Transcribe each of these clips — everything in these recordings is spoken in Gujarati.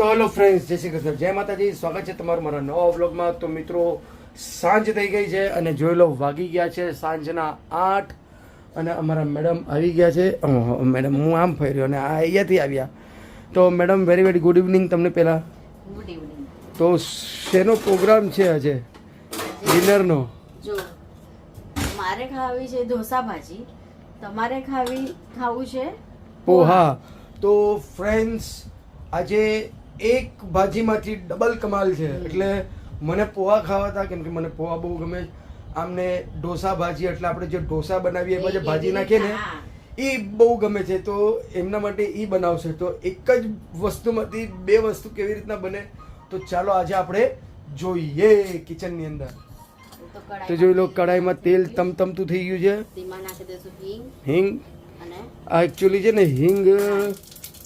તો હેલો ફ્રેન્ડ્સ, જય શ્રી કૃષ્ણ, જય માતાજી. સ્વાગત છે તમારું મારા નવા વ્લોગમાં. તો મિત્રો, સાંજ થઈ ગઈ છે અને જોઈ લો વાગી ગયા છે સાંજના 8 અને અમારા મેડમ આવી ગયા છે. મેડમ હું આમ ફર્યો અને આ અહીંયાથી આવ્યા. તો madam very very good evening તમને પહેલાં. Good evening. તો શેનો પ્રોગ્રામ છે આજે ડિનરનો? જો મારે ખાવી છે ઢોસા ભાજી, તમારે ખાવું છે પોહા. તો ફ્રેન્ડ્સ, આજે એક ભાજીમાંથી ડબલ કમાલ છે. એટલે મને પોહા ખાવા હતા કેમ કે મને પોહા બહુ ગમે. આમને ઢોસા ભાજી એટલે આપણે જે ઢોસા બનાવીએ એમાં જે ભાજી નાખીએ ને એ બહુ ગમે છે. તો એમના માટે એ બનાવશે. તો એક જ વસ્તુમાંથી બે વસ્તુ કેવી રીતના બને તો ચાલો આજે આપણે જોઈએ કિચનની અંદર. તો જોઈ લો કઢાઈમાં તેલ તમતમતું થઈ ગયું છે. તેમાં નાખી દેશું હિંગ. અને આ એકચ્યુઅલી છે ને હિંગ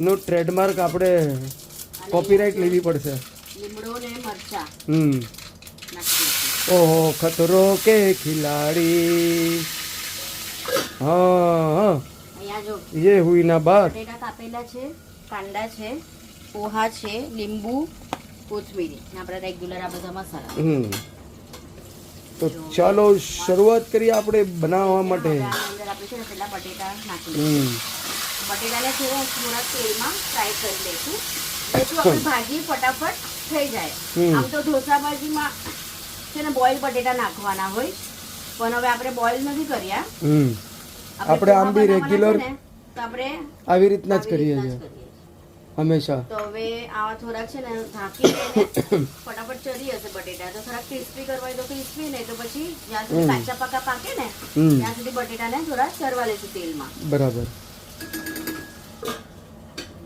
નો ટ્રેડમાર્ક આપણે કોપીરાઇટ લેવી પડશે. લીમડો ને મરચા નાખી દઈશું. ઓહો, ખતરો કે ખિલાડી. હા, અહીંયા જો ये हुई ना बात. બટેટા કાપેલા છે, કાંદા છે, પોહા છે, લીંબુ, કોથમીરી ને આપણા રેગ્યુલર આ બધા મસાલા. તો ચાલો શરૂઆત કરીએ આપણે બનાવવા માટે. આની અંદર આપણે છે ને પેલા બટેટા નાખી દઈશું. બટેટાને થોડા તેલમાં ફ્રાય કરી લઈશું જેથી આપણી ભાજી ફટાફટ થઈ જાય. આમ તો ઢોસા ભાજીમાં છે ને બોઇલ બટેટા નાખવાના હોય, પણ હવે આપણે બોઇલ નથી કર્યા. આપણે આમ બી રેગ્યુલર તો આપણે આવી રીતના જ કરીએ છીએ હંમેશા. તો હવે આવા થોડાક છે ને ઢાંકી દઈને ફટાફટ ચરી હશે બટેટા. તો થોડા ક્રિસ્પી કરવા હોય તો ક્રિસ્પી, નહીં તો પછી જ્યાં સુધી કાચા પાકા પાકે ને ત્યાં સુધી બટેટાને થોડા ચરવા લેશું તેલમાં. બરાબર.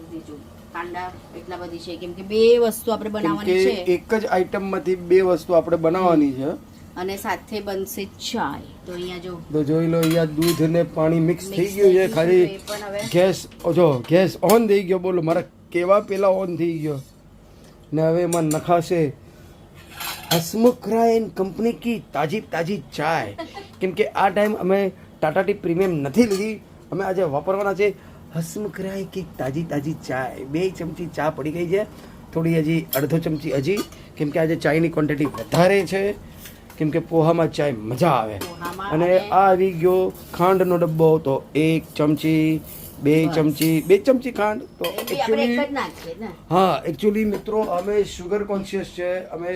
બીજું કાંડા એટલા બધી છે કેમ કે બે વસ્તુ આપણે બનાવવાની છે. એક જ આઈટમ માંથી બે વસ્તુ આપણે બનાવવાની છે અને સાથે બનશે ચાય. તો અહીંયા જો તો જોઈ લો, અહીંયા દૂધ ને પાણી મિક્સ થઈ ગયું છે. ખાલી ગેસ ગેસ ઓન થઈ ગયો. બોલો, મારા કેવા પેલા ઓન થઈ ગયો ને હવે એમાં નખાશે હસમુખ રાય એન્ડ કંપની કી તાજી તાજી ચાય. કેમ કે આ ટાઈમ અમે ટાટા ટી પ્રીમિયમ નથી લીધી, અમે આજે વાપરવાના છે હસમુખ રાય કી તાજી તાજી ચાય. 2 ચમચી ચા પડી ગઈ છે, થોડી હજી અડધો ચમચી હજી, કેમ કે આજે ચાયની ક્વોન્ટિટી વધારે છે કેમ કે પોહામાં ચાય મજા આવે. અને આ આવી ગયો ખાંડનો ડબ્બો. તો 1 ચમચી 2 ચમચી 2 ચમચી ખાંડ. તો એકચ્યુઅલી હા, એકચ્યુઅલી મિત્રો અમે શુગર કોન્શિયસ છે. અમે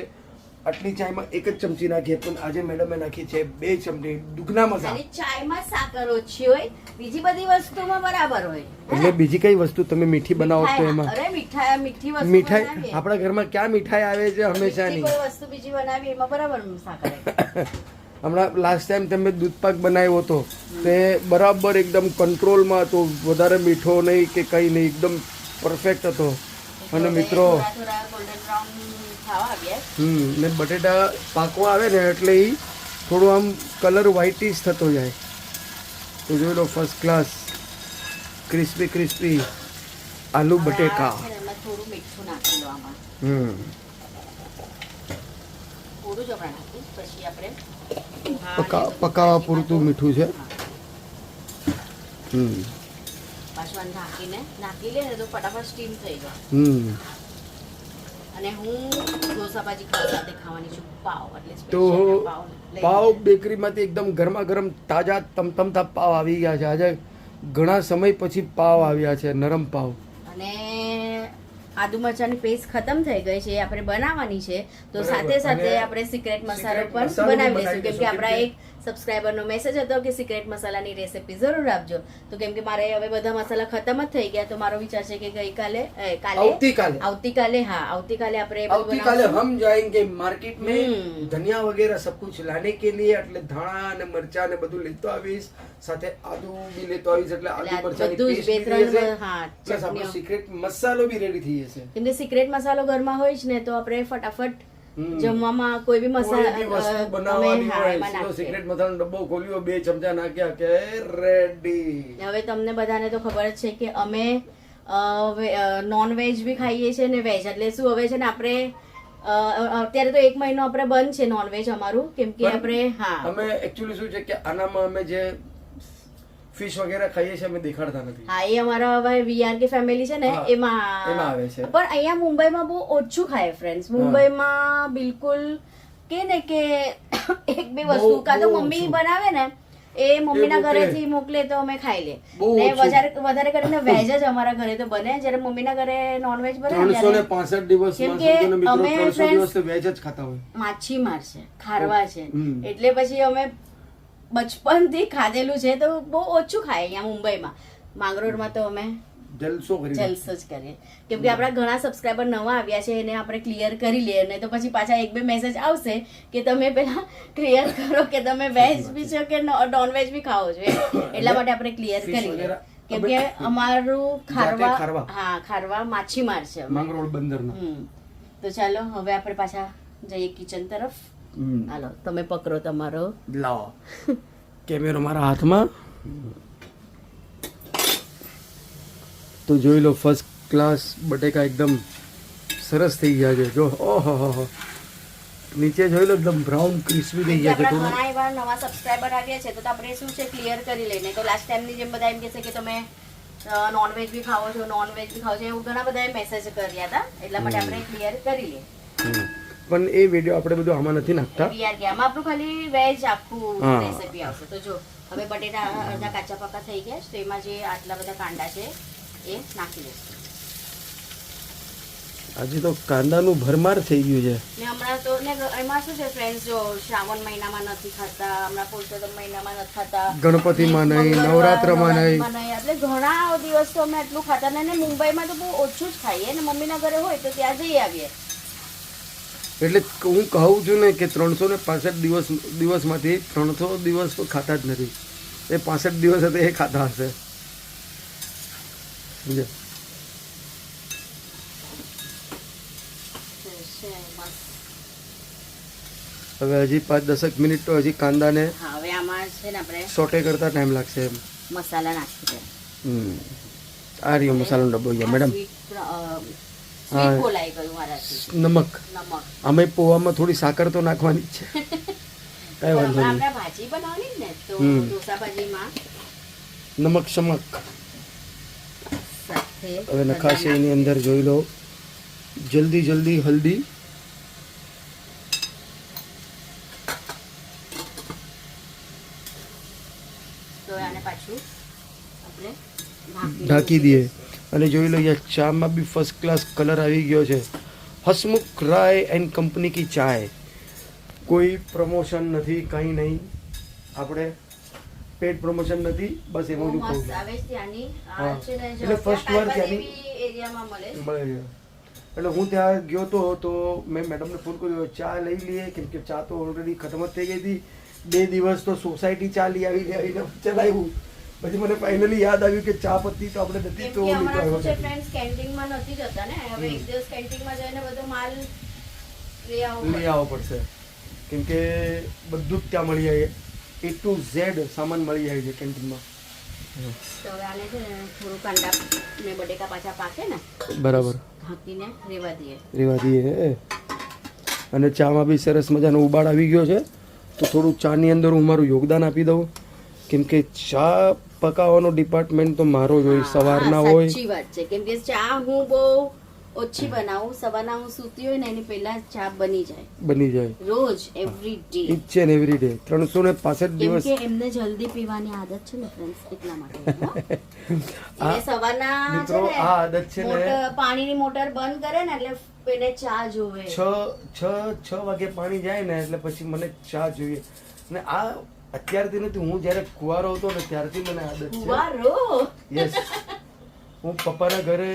આટલી ચાયમાં 1 જ ચમચી નાખીએ, પણ આજે મેડમે નાખી છે 2 ચમચી. દુગના મજા. ચાયમાં સાકર ઓછી હોય, બીજી બધી વસ્તુમાં બરાબર હોય. એટલે બીજી કઈ વસ્તુ તમે મીઠી બનાવો તો એમાં અરે મીઠી વસ્તુ મીઠાઈ આપણા ઘરમાં ક્યાં મીઠાઈ આવે છે હંમેશાની. કોઈ વસ્તુ બીજી બનાવી એમાં બરાબર સાકર. હમણાં લાસ્ટ ટાઈમ તમે દૂધપાક બનાવ્યો હતો તે બરાબર એકદમ કંટ્રોલમાં હતો, વધારે મીઠો નહીં કે કંઈ નહીં, એકદમ પરફેક્ટ હતો. અને મિત્રો ને બટેટા પાકવા આવે ને એટલે એ થોડું આમ કલર વ્હાઇટીશ થતો જાય. તો જોઈ લો, ફર્સ્ટ ક્લાસ ક્રિસ્પી ક્રિસ્પી આલુ બટેકા. થોડું મીઠું નાખી લો આમાં. થોડું જ આપણે નાખીશ, પછી આપણે પકાવવા પૂરતું મીઠું છે. પાછું ઢાંકીને નાખી લે ને તો ફટાફટ સ્ટીમ થઈ જાય. અને હું ઢોસા ભાજી સાથે ખાવાની છું પાવ. એટલે તો પાવ બેકરીમાંથી એકદમ ગરમા ગરમ તાજા તમતમતા પાવ આવી ગયા છે. આજે ઘણા સમય પછી પાવ આવ્યા છે, નરમ પાવ. અને આદુ મરચાની પેસ્ટ ખતમ થઈ ગઈ છે, આપણે બનાવવાની છે. તો સાથે સાથે આપણે સિક્રેટ મસાલો પણ બનાવી દઈશું કેમ કે આપણા એક સબસ્ક્રાઇબરનો મેસેજ હતો કે સિક્રેટ મસાલાની રેસિપી જરૂર આપજો. તો કેમ કે મારે હવે બધા મસાલા ખતમ જ થઈ ગયા, તો મારો વિચાર છે કે આવતીકાલે हम जाएंगे मार्केट में धनिया वगैरह सब कुछ लाने के लिए. એટલે ધાણા અને મરચા ને બધું લેતો આવીશ, સાથે આદુ બી લેતો આવીશ. એટલે આદુ મરચાની પેસ્ટ બી રહેશે, પ્લસ આપણો સિક્રેટ મસાલો બી રેડી થઈ જશે. કેમ કે સિક્રેટ મસાલો ઘરમાં હોય જ ને તો આપણે ફટાફટ જમવામાં કોઈ બી મસાલા બનાવવાની હોય, સિક્રેટ મસાલાનો ડબ્બો ખોલ્યો, 2 ચમચા નાખ્યા કે રેડી. હવે તમને બધાને તો ખબર જ છે કે અમે નોન વેજ બી ખાઈએ છીએ ને વેજ. એટલે શું હવે છે ને આપણે અત્યારે તો 1 મહિનો આપણે બંધ છે નોન વેજ અમારું, કેમ કે આપણે અમે એકચ્યુઅલી શું છે કે આનામાં અમે જે ફિશ વગેરે ખાઈએ છીએ અમે દેખાડતા નથી. હા એ અમારા હવે VRK ફેમિલી છે ને હા, એમાં એમાં આવે છે. પણ અહીંયા મુંબઈમાં બહુ ઓછું ખાય ફ્રેન્ડ્સ. મુંબઈમાં બિલકુલ કે ને કે એક બે વસ્તુ કાં તો મમ્મી બનાવે ને એ મમ્મીના ઘરેથી મોકલે તો અમે ખાઈ લે. ને વધારે કરીને વેજ જ અમારા ઘરે તો બને. જ્યારે મમ્મીના ઘરે નોનવેજ બને 365 દિવસ કેમ કે અમે દિવસ વેજ જ ખાતા હોય. માછીમાર છે, ખારવા છે, એટલે પછી અમે બચપનથી ખાધેલું છે તો બહુ ઓછું ખાય અહીંયા મુંબઈમાં. માંગરોળમાં તો અમે જલસો જ કરીએ કેમ કે આપણા ઘણા સબસ્ક્રાઈબર નવા આવ્યા છે એને આપણે ક્લિયર કરી લઈએ, નહીં તો પછી પાછા એક બે મેસેજ આવશે કે તમે પેલા ક્લિયર કરો કે તમે વેજ બી છો કે નોનવેજ બી ખાઓ છો, એટલા માટે આપણે ક્લિયર કરી લઈએ કેમ કે અમારું ખારવા માછીમાર છે માંગરોળ બંદરના. તો ચાલો હવે આપણે પાછા જઈએ કિચન તરફ. હાલો તમે પકડો તમારો, લાવો કેમેરો મારા હાથમાં. તો જોઈ લો ફર્સ્ટ ક્લાસ બટેકા એકદમ સરસ થઈ ગયા છે. જો ઓહો નીચે જોઈ લો એકદમ બ્રાઉન ક્રિસ્પી થઈ ગયા છે. ઘણા એવા નવા સબસ્ક્રાઇબર આવ્યા છે તો આપણે શું છે ક્લિયર કરી લઈને. તો લાસ્ટ ટાઈમની જેમ બધા એમ કહે છે કે તમે નોનવેજ બી ખાઓ છો, નોનવેજ બી ખાઓ છો, એવું ઘણા બધા મેસેજ કર્યા હતા, એટલા માટે આપણે ક્લિયર કરી લઈએ. પણ એ વિડિયો આપણે બધું આમાં નથી નાખતા. આમાં આપણું ખાલી વેજ આખું રેસીપી આવશે. તો જો હવે બટેટા અડધા કાચા પાકા થઈ ગયા છે તો એમાં જે આટલા બધા કાંડા છે એ નાખી દઈશું. આજે તો કાંદાનું ભરમાર થઈ ગયું છે. ને હમણાં તો ને એમાં શું છે ફ્રેન્ડ્સ, જો શ્રાવણ મહિનામાં નથી ખાતા, હમણાં પુરુષોત્તમ મહિનામાં નથી ખાતા, ગણપતિમાં નહીં, નવરાત્રમાં નહીં, એટલે ઘણા દિવસ તો અમે એટલું ખાતા નહીં. ને મુંબઈમાં તો બહુ ઓછું જ ખાઈએ ને મમ્મીના ઘરે હોય તો ત્યાં જઈ આવીએ. એટલે હું કહું છું ને કે 365 દિવસમાંથી 300 દિવસ તો ખાતા જ નથી. એ 65 દિવસ હતા એ ખાતા હશે. સમજે? હવે હજી 5-10 મિનિટ તો હજી કાંદાને હવે આમાં છે ને આપણે સોટે કરતા ટાઈમ લાગશે એમ. મસાલા નાખી દે. આ રહ્યો મસાલાનો ડબ્બો અહીંયા મેડમ. નમક અમે પોવામાં થોડી સાકર તો નાખવાની જ છે. કઈ વાંધો નહીં. ભાજી બનાવવાની ને તો ઢોસા ભાજીમાં નમક શમક હવે નખાશે એની અંદર. જોઈ લો જલ્દી હલ્દી. ઢાંકી દઈએ અને જોઈ લો યાર ચામાં બી ફર્સ્ટ ક્લાસ કલર આવી ગયો છે. હસમુખ રાય એન્ડ કંપની કી ચાય. કોઈ પ્રમોશન નથી, કંઈ નહીં, આપણે પેડ પ્રમોશન નથી, બસ એમાં જ કહું. એટલે ફર્સ્ટ વાર ત્યાંની મળે છે. એટલે હું ત્યાં ગયો તો મેં મેડમને ફોન કર્યો ચા લઈ લઈએ કેમ કે ચા તો ઓલરેડી ખતમ જ થઈ ગઈ હતી. 2 દિવસ તો સોસાયટી ચા લઈ આવીને ચલાવ્યું. પછી મને ફાઇનલી યાદ આવ્યું કે ચા પત્તી તો આપણે નથી તો ફ્રેન્ડ્સ કેન્ટીનમાં નથી જતા ને, હવે એક દિવસ કેન્ટીનમાં જઈને બધો માલ લઈ આવવો પડશે કેમ કે બધું જ ત્યાં મળી જાય. A to Z સામાન મળી જાય છે કેન્ટીનમાં. તો હવે આને છે ને થોડું કાંદા ને બટેકા પાછા પાકે ને બરાબર ઢાંકીને રેવા દઈએ. અને ચામાં બી સરસ મજાનો ઉબાળ આવી ગયો છે તો થોડું ચાની અંદર હું મારું યોગદાન આપી દઉં કેમ કે ચા પકાવવાનો ડિપાર્ટમેન્ટ તો મારો જ હોય. સવારના હોય. સાચી વાત છે કેમ કે ચા હું બહુ ઓછી બનાવું. સવારના હું સૂતી હોય ને એની પહેલા ચા બની જાય રોજ every day. Each and every day 365 દિવસ. કેમ કે એમને જલ્દી પીવાની આદત છે ને ફ્રેન્ડ્સ, એટલા માટે. એ સવારના મિત્રો આ આદત છે ને પાણીની મોટર બંધ કરે ને એટલે એને ચા જોવે. 6 વાગે પાણી જાય ને એટલે પછી મને ચા જોઈએ. ને આ અત્યારથી નથી, હું જ્યારે કુંવારો હતો ને ત્યારથી મને આદત છે. કુંવારો? યસ. હું પપ્પાના ઘરે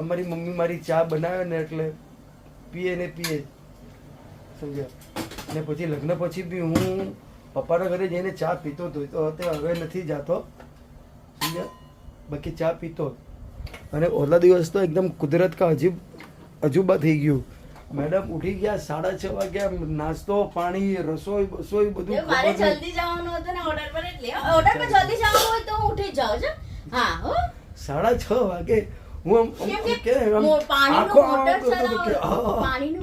અમારી મમ્મી મારી ચા બનાવે ને એટલે પીએ. સમજ્યા? ને પછી લગ્ન પછી બી હું પપ્પાના ઘરે જઈને ચા પીતો હતો. તો હવે નથી જાતો. સમજ્યા? બાકી ચા પીતો. અને ઓલા દિવસ તો એકદમ કુદરત કા અજુબા થઈ ગયું. મેડમ ઉઠી ગયા 6:30 વાગ્યા. નાસ્તો પાણી રસોઈ બધું. મારે જલ્દી જવાનું હતું ને ઓર્ડર પર, એટલે ઓર્ડર પર જલ્દી જવાનું હોય તો હું ઉઠી જાઉં છું. હા હો 6:30 વાગે હું પાણીનું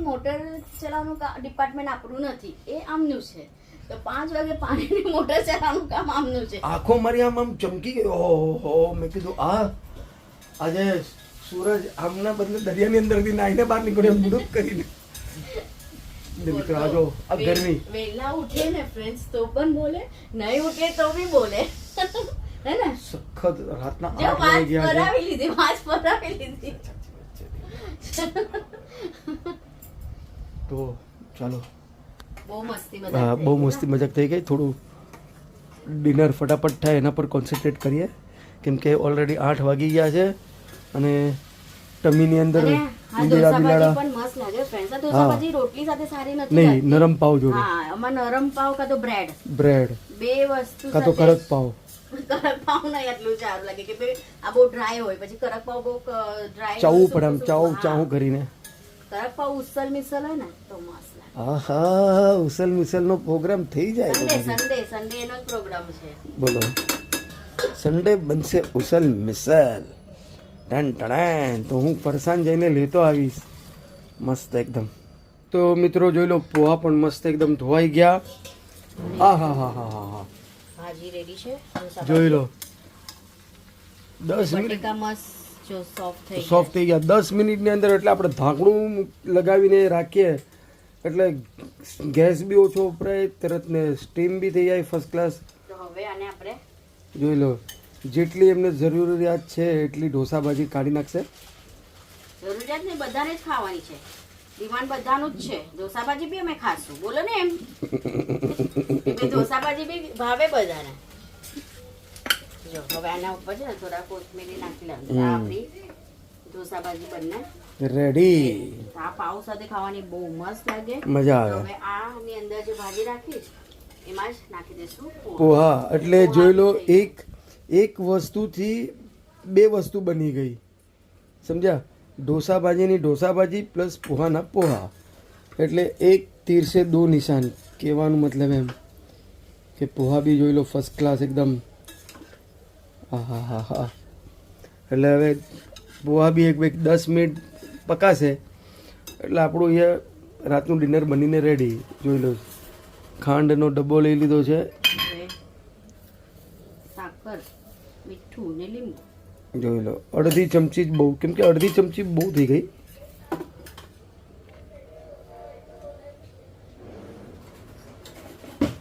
મોટર ચલાવવાનું ડિપાર્ટમેન્ટ આપણું નથી, એ આમનું છે. તો 5 વાગે પાણીની મોટર ચલાવવાનું કામ આમનું છે. આંખો મારી આમ ચમકી ગઈ. ઓહો, મેં કીધું આજે સૂરજ આમના બદલે દરિયાની અંદરથી નાઈને બહાર નીકળ્યો બુડુક કરીને. મિત્રો આ જો આ ગરમી. વહેલા ઉઠે ને ફ્રેન્ડ્સ તો પણ બોલે, નહીં ઉઠે તો બી બોલે. હે ને? સખત રાતના જો 8 વાગી ગયા છે. વાંચ પરાવી લીધી. તો ચાલો, બહુ મસ્તી મજાક હા થઈ બહુ ગઈ મસ્તી મજાક થઈ ગઈ. થોડું ડિનર ફટાફટ થાય એના પર કોન્સન્ટ્રેટ કરીએ, કેમ કે ઓલરેડી 8 વાગી ગયા છે અને ટમીની અંદર અને આ ઈંડા ઢોસા બિલાડા ભાજી પણ મસ્ત લાગે ફ્રેન્ડ્સ. આ ઢોસા ભાજી રોટલી સાથે સારી નથી નહીં, લાગતી. નરમ પાવ જોડે, હા, આમાં નરમ પાવ કાં તો બ્રેડ, બ્રેડ બે વસ્તુ કાં તો સાથે- કડક પાવ. કડક પાવ નહીં એટલું સારું લાગે કે ભાઈ આ બહુ ડ્રાય હોય, પછી કડક પાવ બહુ ડ્રાય ચાવવું પડે આમ ચાવું કરીને. કડક પાવ ઉસલ મિસલ હોય ને તો મસ્ત લાગે. આહા, ઉસલ મિસલનો પ્રોગ્રામ થઈ જાય તો સન્ડે પછી. સન્ડે સન્ડે એનો જ પ્રોગ્રામ છે. બોલો, સન્ડે બનશે ઉસલ મિસલ. ટન ટણ. તો હું ફરસાણ જઈને લેતો આવીશ મસ્ત એકદમ. તો મિત્રો જોઈ લો, પોહા પણ મસ્ત એકદમ ધોવાઈ ગયા. હા, ભાજી રેડી છે. ઢોસા જોઈ લો, ભાજી. 10 મિનિટ બટેકા મસ્ત જો સોફ્ટ થઈ સોફ્ટ થઈ ગયા. 10 મિનિટની અંદર એટલે આપણે ઢાંકણું લગાવીને રાખીએ એટલે ગેસ બી ઓછો વપરાય, તરત ને સ્ટીમ બી થઈ જાય ફર્સ્ટ ક્લાસ. તો હવે આને આપણે જોઈ લો, જેટલી એમને જરૂરિયાત છે એટલી ઢોસા ભાજી કાઢી નાખશે. જરૂરિયાત ને બધાને જ ખાવાની છે, ડિમાન્ડ બધાનું જ છે. ઢોસા ભાજી બી અમે ખાશું, બોલો ને એમ. એટલે ઢોસા ભાજી બી ભાવે બધાને. જો હવે આના ઉપર છે ને થોડા કોથમીર નાખી લેવાનું. આ આપણી ઢોસા ભાજી બંને રેડી. આ પાવ સાથે ખાવાની બહુ મસ્ત લાગે. મજા આવે. હવે આની અંદર જે ભાજી રાખી છે એમાં જ નાખી દઈશું પોહા. પોહા એટલે જોઈ લો, એક વસ્તુથી બે વસ્તુ બની ગઈ, સમજ્યા? ઢોસા ભાજીની ઢોસા ભાજી પ્લસ પોહાના પોહા, એટલે એક તીર સે દો નિશાન. કહેવાનું મતલબ એમ કે પોહા બી જોઈ લો ફર્સ્ટ ક્લાસ એકદમ. હા. એટલે હવે પોહા બી એક 10 મિનિટ પકાશે એટલે આપણું અહીંયા રાતનું ડિનર બનીને રેડી. જોઈ લો, ખાંડનો ડબ્બો લઈ લીધો છે. હવે સાકર, મીઠું ને લીંબુ. જોઈ લો, અડધી ચમચી જ બહુ, કેમ કે અડધી ચમચી બહુ થઈ ગઈ.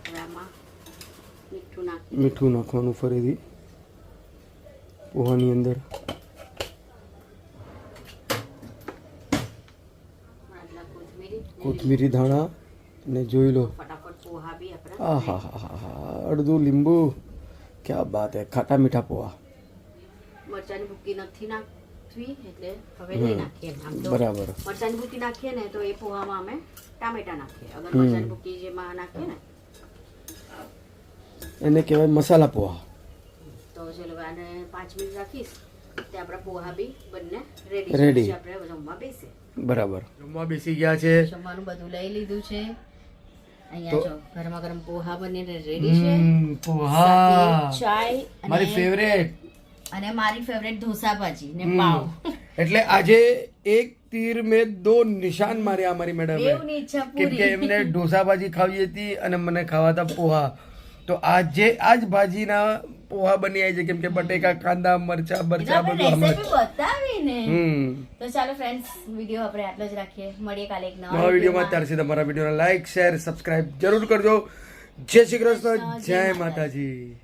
હવે આમાં મીઠું નાખી મીઠું નાખવાનું ફરીથી પોહાની અંદર. આટલા કોથમીરી ને કોથમીરી ધાણા ને જોઈ લો, ફટાફટ પોહા બી આપણે આહા, અડધું લીંબુ. ક્યાં બાત હે, ખાટા મીઠા પોહા. મરચાની ભૂકી નથી નાખવી એટલે હવે નહીં નાખીએ. આમ તો બરાબર. મરચાની ભૂકી નાખીએ ને તો એ પોહામાં અમે ટામેટા નાખીએ. અગર મરચાની ભૂકી જેમાં નાખીએ ને એને કહેવાય મસાલા પોહા. તો ચલો હવે આને 5 મિનિટ રાખીશ તે આપણા પોહા બી બંને રેડી Ready. છે. આપણે જમવા બેસીએ. બરાબર. જમવા બેસી ગયા છે. જમવાનું બધું લઈ લીધું છે. અહીંયા જો ગરમા ગરમ પોહા બનીને રેડી છે. પોહા સાથે ચાય મારી ફેવરેટ. અને મારી ફેવરેટ ઢોસા ભાજી ને પાવ. એટલે આજે એક તીર મેં દો નિશાન માર્યા અમારી મેડમે. બેવની ઈચ્છા કેમ કે પૂરી. એમને ઢોસા ભાજી ખાવી હતી અને મને ખાવાતા પોહા. તો આજે આજ ભાજીના પોહા બની આવી છે, કેમ કે બટેકા, કાંદા, મરચા એટલે આપણે બધું આમાં જ. રેસીપી બતાવીને. હમ. તો ચાલો ફ્રેન્ડ્સ, વિડીયો આપણે આટલો જ રાખીએ. મળીએ કાલે એક નવા વિડીયોમાં. ત્યાર સુધી તમારા વિડીયોને લાઈક, શેર, સબસ્ક્રાઇબ જરૂર કરજો. જય શ્રી કૃષ્ણ, જય માતાજી.